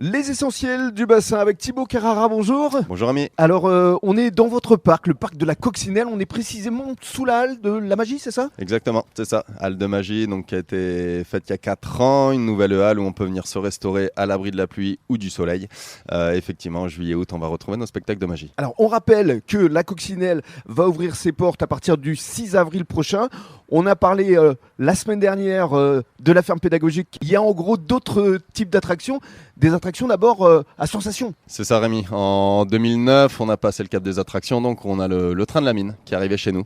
Les essentiels du bassin avec Thibaut Carrara, bonjour. Bonjour ami. Alors, on est dans votre parc, le parc de la Coccinelle. On est précisément sous la halle de la Magie, c'est ça? Exactement, c'est ça. Halle de Magie, donc, qui a été faite il y a 4 ans. Une nouvelle halle où on peut venir se restaurer à l'abri de la pluie ou du soleil. Effectivement, juillet-août, on va retrouver nos spectacles de magie. Alors, on rappelle que la Coccinelle va ouvrir ses portes à partir du 6 avril prochain. On a parlé la semaine dernière de la ferme pédagogique. Il y a en gros d'autres types d'attractions. Des attractions d'abord à sensations. C'est ça Rémi. En 2009, on a passé le cap des attractions. Donc on a le train de la mine qui est arrivé chez nous.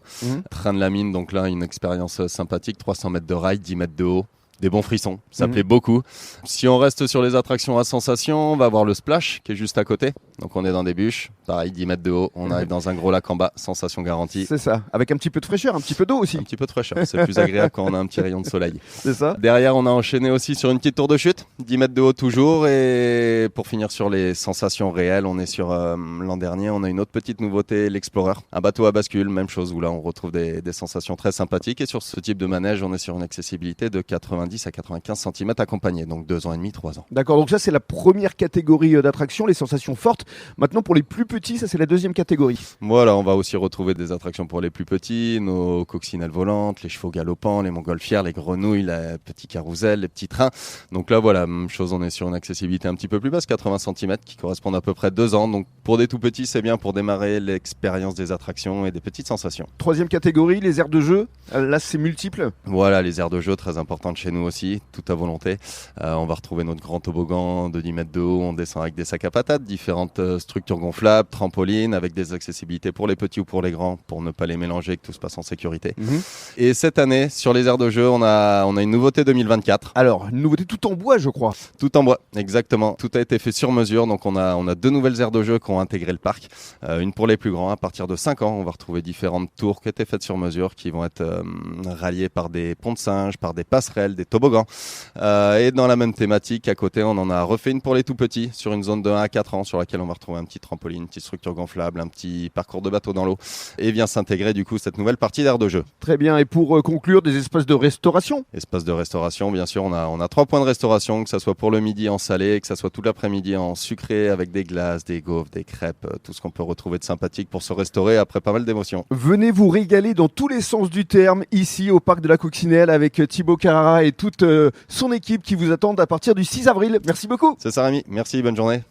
Train de la mine, donc là une expérience sympathique. 300 mètres de rail, 10 mètres de haut. Des bons frissons, ça plaît beaucoup. Si on reste sur les attractions à sensation, on va voir le splash qui est juste à côté. Donc on est dans des bûches, pareil 10 mètres de haut, on arrive dans un gros lac en bas, sensation garantie. C'est ça, avec un petit peu de fraîcheur, un petit peu d'eau aussi. Un petit peu de fraîcheur, c'est plus agréable quand on a un petit rayon de soleil. C'est ça. Derrière on a enchaîné aussi sur une petite tour de chute, 10 mètres de haut toujours. Et pour finir sur les sensations réelles, on est sur l'an dernier, on a une autre petite nouveauté, l'Explorer. Un bateau à bascule, même chose où là on retrouve des sensations très sympathiques. Et sur ce type de manège, on est sur une accessibilité de 90 à 95 cm accompagné, donc 2 ans et demi, 3 ans. D'accord, donc ça c'est la première catégorie d'attractions, les sensations fortes. Maintenant pour les plus petits, ça c'est la deuxième catégorie. Voilà, on va aussi retrouver des attractions pour les plus petits, nos coccinelles volantes, les chevaux galopants, les montgolfières, les grenouilles, les petits carousels, les petits trains. Donc là voilà, même chose, on est sur une accessibilité un petit peu plus basse, 80 cm, qui correspondent à peu près 2 ans. Donc pour des tout petits, c'est bien pour démarrer l'expérience des attractions et des petites sensations. Troisième catégorie, les aires de jeu. Là c'est multiple. Voilà, les aires de jeu très importantes chez nous aussi, tout à volonté. On va retrouver notre grand toboggan de 10 mètres de haut, on descend avec des sacs à patates, différentes structures gonflables, trampolines, avec des accessibilités pour les petits ou pour les grands, pour ne pas les mélanger, que tout se passe en sécurité. Et cette année, sur les aires de jeu, on a une nouveauté 2024. Alors, une nouveauté tout en bois, je crois. Tout en bois, exactement. Tout a été fait sur mesure, donc on a 2 nouvelles aires de jeu qui ont intégré le parc. Une pour les plus grands, à partir de 5 ans, on va retrouver différentes tours qui étaient faites sur mesure, qui vont être ralliées par des ponts de singes, par des passerelles, des toboggans. Et dans la même thématique, à côté, on en a refait une pour les tout petits, sur une zone de 1 à 4 ans, sur laquelle on va retrouver un petit trampoline, une petite structure gonflable, un petit parcours de bateau dans l'eau. Et vient s'intégrer du coup cette nouvelle partie d'aire de jeu. Très bien, et pour conclure, des espaces de restauration. Espace de restauration, bien sûr, on a 3 points de restauration, que ça soit pour le midi en salé, que ça soit tout l'après-midi en sucré, avec des glaces, des gaufres, des crêpes, tout ce qu'on peut retrouver de sympathique pour se restaurer après pas mal d'émotions. Venez vous régaler dans tous les sens du terme, ici au parc de la Coccinelle, avec Thibaut Carrara et toute son équipe qui vous attendent à partir du 6 avril. Merci beaucoup. C'est ça Rémi, merci, bonne journée.